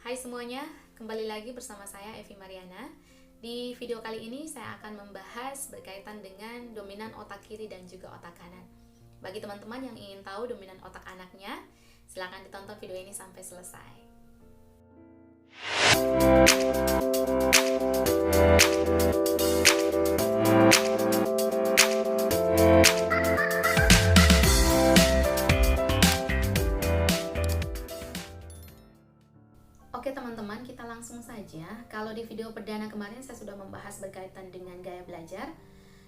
Hai semuanya, kembali lagi bersama saya Evi Mariana. Di video kali ini saya akan membahas berkaitan dengan dominan otak kiri dan juga otak kanan. Bagi teman-teman yang ingin tahu dominan otak anaknya, silakan ditonton video ini sampai selesai. Oke teman-teman, kita langsung saja. Kalau di video perdana kemarin saya sudah membahas berkaitan dengan gaya belajar.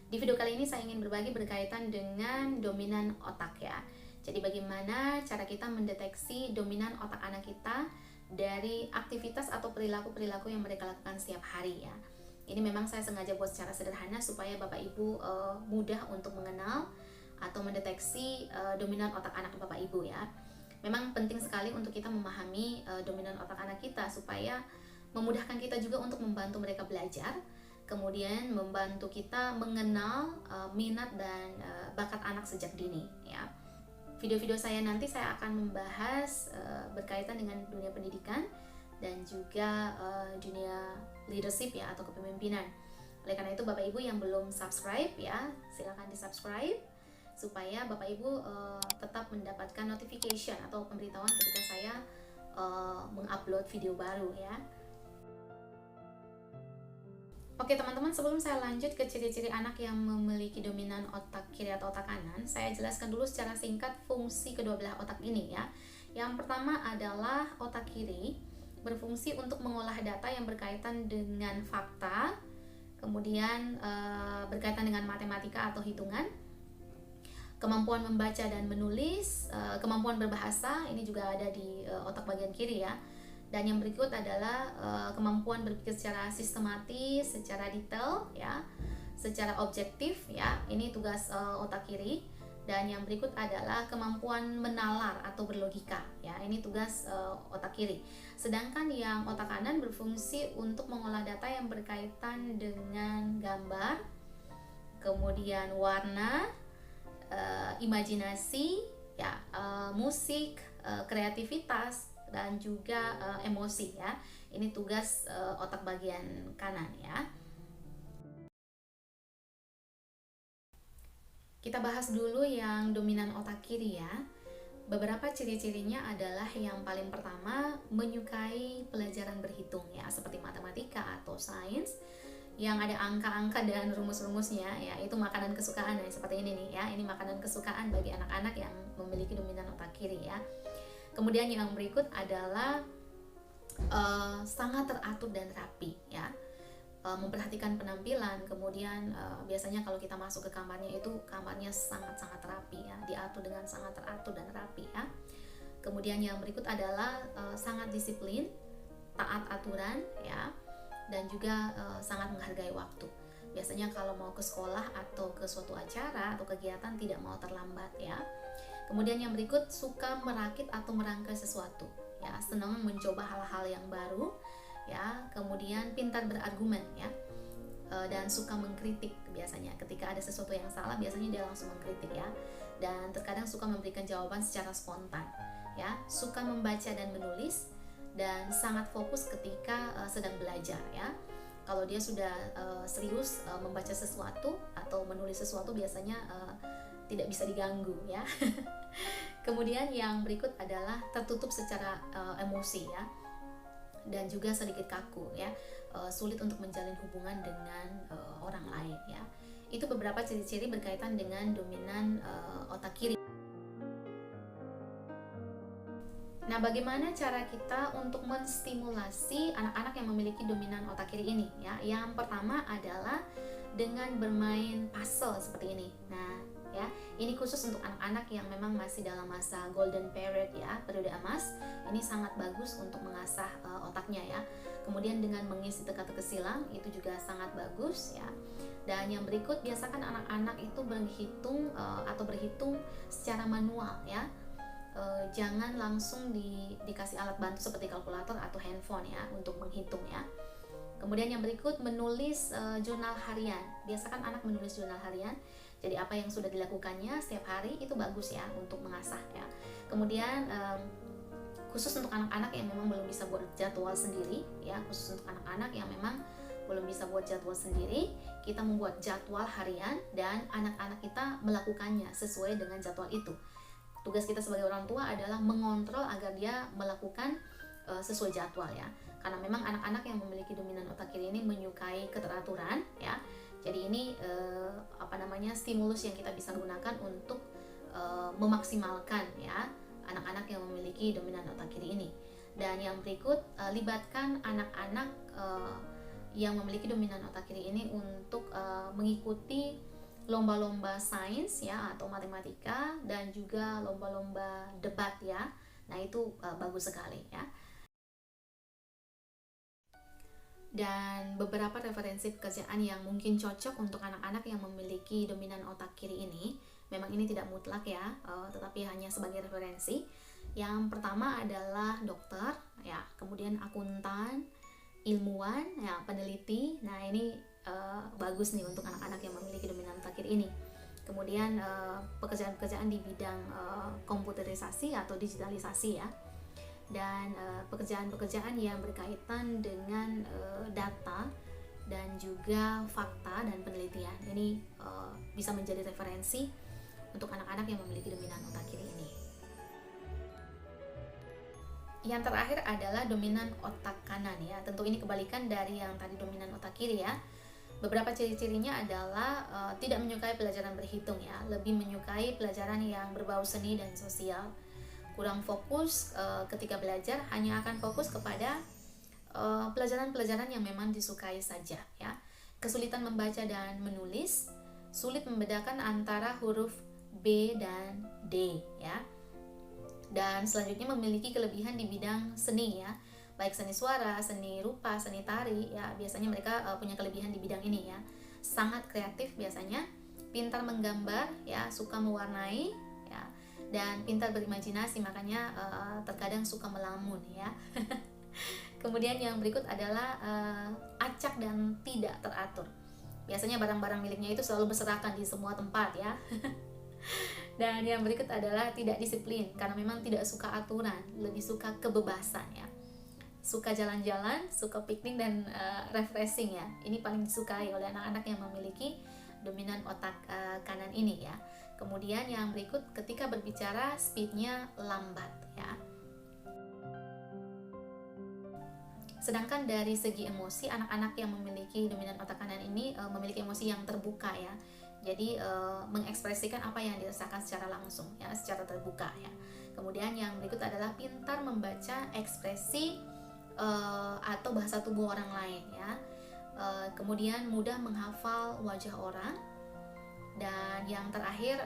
Di video kali ini saya ingin berbagi berkaitan dengan dominan otak ya. Jadi bagaimana cara kita mendeteksi dominan otak anak kita dari aktivitas atau perilaku-perilaku yang mereka lakukan setiap hari ya. Ini memang saya sengaja buat secara sederhana supaya Bapak Ibu mudah untuk mengenal atau mendeteksi dominan otak anak Bapak Ibu ya. Memang penting sekali untuk kita memahami dominan otak anak kita supaya memudahkan kita juga untuk membantu mereka belajar, kemudian membantu kita mengenal minat dan bakat anak sejak dini ya. Video-video saya nanti saya akan membahas berkaitan dengan dunia pendidikan dan juga dunia leadership ya atau kepemimpinan. Oleh karena itu Bapak Ibu yang belum subscribe ya, silakan di-subscribe supaya Bapak Ibu tetap mendapatkan notification atau pemberitahuan ketika saya mengupload video baru ya. Oke teman-teman, sebelum saya lanjut ke ciri-ciri anak yang memiliki dominan otak kiri atau otak kanan, saya jelaskan dulu secara singkat fungsi kedua belah otak ini ya. Yang pertama adalah otak kiri berfungsi untuk mengolah data yang berkaitan dengan fakta, kemudian berkaitan dengan matematika atau hitungan, kemampuan membaca dan menulis, kemampuan berbahasa, ini juga ada di otak bagian kiri ya. Dan yang berikut adalah kemampuan berpikir secara sistematis, secara detail ya, secara objektif ya. Ini tugas otak kiri. Dan yang berikut adalah kemampuan menalar atau berlogika ya. Ini tugas otak kiri. Sedangkan yang otak kanan berfungsi untuk mengolah data yang berkaitan dengan gambar, kemudian warna, imajinasi, ya, musik, kreativitas dan juga emosi ya. Ini tugas otak bagian kanan ya. Kita bahas dulu yang dominan otak kiri ya. Beberapa ciri-cirinya adalah yang paling pertama menyukai pelajaran berhitung ya, seperti matematika atau sains yang ada angka-angka dan rumus-rumusnya ya. Itu makanan kesukaan ya, seperti ini nih ya. Ini makanan kesukaan bagi anak-anak yang memiliki dominan otak kiri ya. Kemudian yang berikut adalah sangat teratur dan rapi ya. Memperhatikan penampilan, kemudian biasanya kalau kita masuk ke kamarnya itu kamarnya sangat-sangat rapi ya, diatur dengan sangat teratur dan rapi ya. Kemudian yang berikut adalah sangat disiplin, taat aturan ya, dan juga sangat menghargai waktu. Biasanya kalau mau ke sekolah atau ke suatu acara atau kegiatan tidak mau terlambat ya. Kemudian yang berikut suka merakit atau merangkai sesuatu ya, senang mencoba hal-hal yang baru ya. Kemudian pintar berargumen ya, dan suka mengkritik. Biasanya ketika ada sesuatu yang salah biasanya dia langsung mengkritik ya. Dan terkadang suka memberikan jawaban secara spontan ya, suka membaca dan menulis, dan sangat fokus ketika sedang belajar ya. Kalau dia sudah serius membaca sesuatu atau menulis sesuatu biasanya tidak bisa diganggu ya. Kemudian yang berikut adalah tertutup secara emosi ya, dan juga sedikit kaku ya, sulit untuk menjalin hubungan dengan orang lain ya. Itu beberapa ciri-ciri berkaitan dengan dominan otak kiri. Nah, bagaimana cara kita untuk menstimulasi anak-anak yang memiliki dominan otak kiri ini ya? Yang pertama adalah dengan bermain puzzle seperti ini. Nah, ya, ini khusus untuk anak-anak yang memang masih dalam masa golden period ya, periode emas. Ini sangat bagus untuk mengasah otaknya ya. Kemudian dengan mengisi teka-teki silang itu juga sangat bagus ya. Dan yang berikut, biasakan anak-anak itu berhitung atau berhitung secara manual ya. Jangan langsung dikasih alat bantu seperti kalkulator atau handphone ya untuk menghitung ya. Kemudian yang berikut, menulis jurnal harian. Biasakan anak menulis jurnal harian. Jadi apa yang sudah dilakukannya setiap hari itu bagus ya untuk mengasah ya. Kemudian khusus untuk anak-anak yang memang belum bisa buat jadwal sendiri ya, khusus untuk anak-anak yang memang belum bisa buat jadwal sendiri, kita membuat jadwal harian dan anak-anak kita melakukannya sesuai dengan jadwal itu. Tugas kita sebagai orang tua adalah mengontrol agar dia melakukan sesuai jadwal ya, karena memang anak-anak yang memiliki dominan otak kiri ini menyukai keteraturan ya. Jadi ini stimulus yang kita bisa gunakan untuk memaksimalkan ya anak-anak yang memiliki dominan otak kiri ini. Dan yang berikut, libatkan anak-anak yang memiliki dominan otak kiri ini untuk mengikuti lomba-lomba sains ya atau matematika, dan juga lomba-lomba debat ya. Nah itu bagus sekali ya. Dan beberapa referensi pekerjaan yang mungkin cocok untuk anak-anak yang memiliki dominan otak kiri ini, memang ini tidak mutlak ya, tetapi hanya sebagai referensi. Yang pertama adalah dokter ya, kemudian akuntan, ilmuwan ya, peneliti. Nah ini bagus nih untuk anak-anak yang memiliki dominan otak kiri ini. Kemudian pekerjaan-pekerjaan di bidang komputerisasi atau digitalisasi ya, dan pekerjaan-pekerjaan yang berkaitan dengan data dan juga fakta dan penelitian. Ini bisa menjadi referensi untuk anak-anak yang memiliki dominan otak kiri ini. Yang terakhir adalah dominan otak kanan ya. Tentu ini kebalikan dari yang tadi dominan otak kiri ya. Beberapa ciri-cirinya adalah tidak menyukai pelajaran berhitung ya, lebih menyukai pelajaran yang berbau seni dan sosial. Kurang fokus ketika belajar, hanya akan fokus kepada pelajaran-pelajaran yang memang disukai saja ya. Kesulitan membaca dan menulis, sulit membedakan antara huruf B dan D ya. Dan selanjutnya memiliki kelebihan di bidang seni ya, baik seni suara, seni rupa, seni tari ya. Biasanya mereka punya kelebihan di bidang ini ya. Sangat kreatif biasanya, pintar menggambar ya, suka mewarnai ya, dan pintar berimajinasi, makanya terkadang suka melamun ya. Kemudian yang berikut adalah acak dan tidak teratur. Biasanya barang-barang miliknya itu selalu berserakan di semua tempat ya. Dan yang berikut adalah tidak disiplin, karena memang tidak suka aturan, lebih suka kebebasan ya. Suka jalan-jalan, suka piknik dan refreshing ya. Ini paling disukai oleh anak-anak yang memiliki dominan otak kanan ini ya. Kemudian yang berikut, ketika berbicara speednya lambat ya. Sedangkan dari segi emosi, anak-anak yang memiliki dominan otak kanan ini memiliki emosi yang terbuka ya. Jadi mengekspresikan apa yang dirasakan secara langsung ya, secara terbuka ya. Kemudian yang berikut adalah pintar membaca ekspresi atau bahasa tubuh orang lain ya. Kemudian mudah menghafal wajah orang. Dan yang terakhir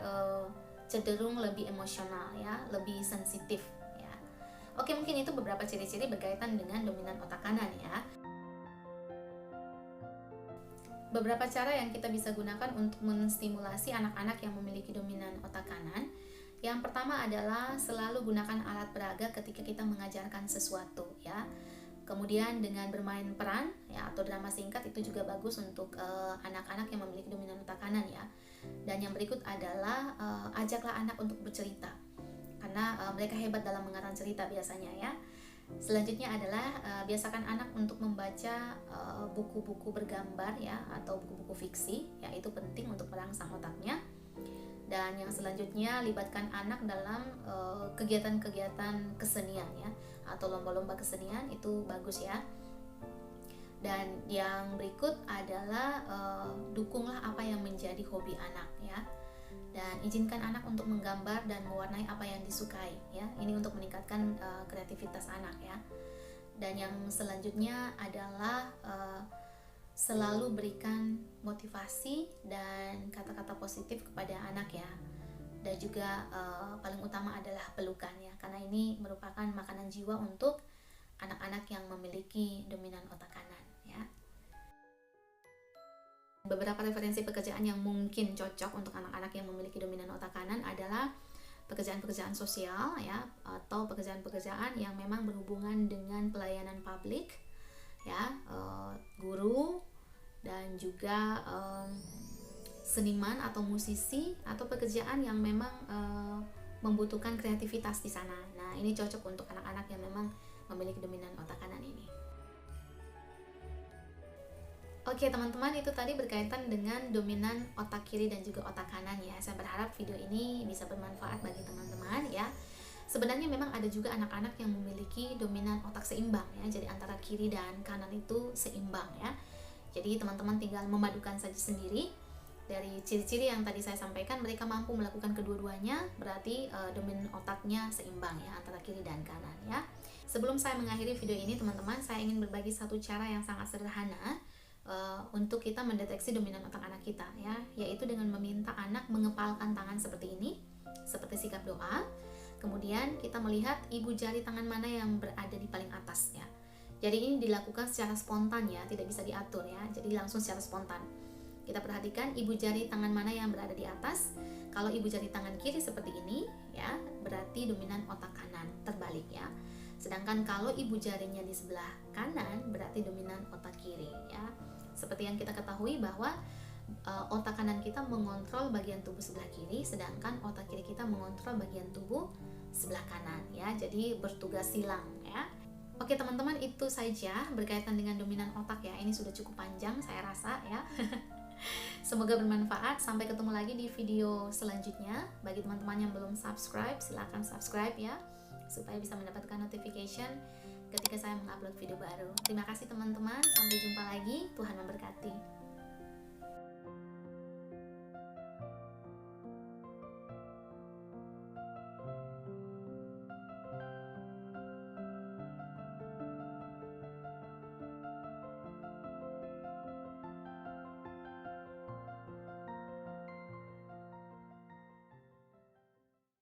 cenderung lebih emosional ya, lebih sensitif ya. Oke, mungkin itu beberapa ciri-ciri berkaitan dengan dominan otak kanan ya. Beberapa cara yang kita bisa gunakan untuk menstimulasi anak-anak yang memiliki dominan otak kanan. Yang pertama adalah selalu gunakan alat peraga ketika kita mengajarkan sesuatu ya. Kemudian dengan bermain peran ya atau drama singkat itu juga bagus untuk anak-anak yang memiliki dominan otak kanan ya. Dan yang berikut adalah ajaklah anak untuk bercerita, karena mereka hebat dalam mengarang cerita biasanya ya. Selanjutnya adalah biasakan anak untuk membaca buku-buku bergambar ya atau buku-buku fiksi ya, itu penting untuk merangsang otaknya. Dan yang selanjutnya, libatkan anak dalam kegiatan-kegiatan kesenian ya atau lomba-lomba kesenian, itu bagus ya. Dan yang berikut adalah dukunglah apa yang menjadi hobi anak ya. Dan izinkan anak untuk menggambar dan mewarnai apa yang disukai ya. Ini untuk meningkatkan kreativitas anak ya. Dan yang selanjutnya adalah selalu berikan motivasi dan kata-kata positif kepada anak ya. Dan juga paling utama adalah pelukan ya, karena ini merupakan makanan jiwa untuk anak-anak yang memiliki dominan otak kanan ya. Beberapa referensi pekerjaan yang mungkin cocok untuk anak-anak yang memiliki dominan otak kanan adalah pekerjaan-pekerjaan sosial ya, atau pekerjaan-pekerjaan yang memang berhubungan dengan pelayanan publik ya, guru, dan juga seniman atau musisi, atau pekerjaan yang memang membutuhkan kreativitas di sana. Nah, ini cocok untuk anak-anak yang memang memiliki dominan otak kanan ini. Oke teman-teman, itu tadi berkaitan dengan dominan otak kiri dan juga otak kanan ya. Saya berharap video ini bisa bermanfaat bagi teman-teman ya. Sebenarnya memang ada juga anak-anak yang memiliki dominan otak seimbang ya. Jadi antara kiri dan kanan itu seimbang ya. Jadi teman-teman tinggal memadukan saja sendiri. Dari ciri-ciri yang tadi saya sampaikan, mereka mampu melakukan kedua-duanya, berarti dominan otaknya seimbang ya antara kiri dan kanan ya. Sebelum saya mengakhiri video ini teman-teman, saya ingin berbagi satu cara yang sangat sederhana untuk kita mendeteksi dominan otak anak kita ya, yaitu dengan meminta anak mengepalkan tangan seperti ini, seperti sikap doa. Kemudian kita melihat ibu jari tangan mana yang berada di paling atas ya. Jadi ini dilakukan secara spontan ya, tidak bisa diatur ya. Jadi langsung secara spontan. Kita perhatikan ibu jari tangan mana yang berada di atas. Kalau ibu jari tangan kiri seperti ini ya, berarti dominan otak kanan, terbalik ya. Sedangkan kalau ibu jarinya di sebelah kanan, berarti dominan otak kiri ya. Seperti yang kita ketahui bahwa otak kanan kita mengontrol bagian tubuh sebelah kiri, sedangkan otak kiri kita mengontrol bagian tubuh sebelah kanan ya. Jadi bertugas silang ya. Oke teman-teman, itu saja berkaitan dengan dominan otak ya. Ini sudah cukup panjang saya rasa ya. Semoga bermanfaat. Sampai ketemu lagi di video selanjutnya. Bagi teman-teman yang belum subscribe, silahkan subscribe ya, supaya bisa mendapatkan notification ketika saya mengupload video baru. Terima kasih teman-teman, sampai jumpa lagi. Tuhan memberkati.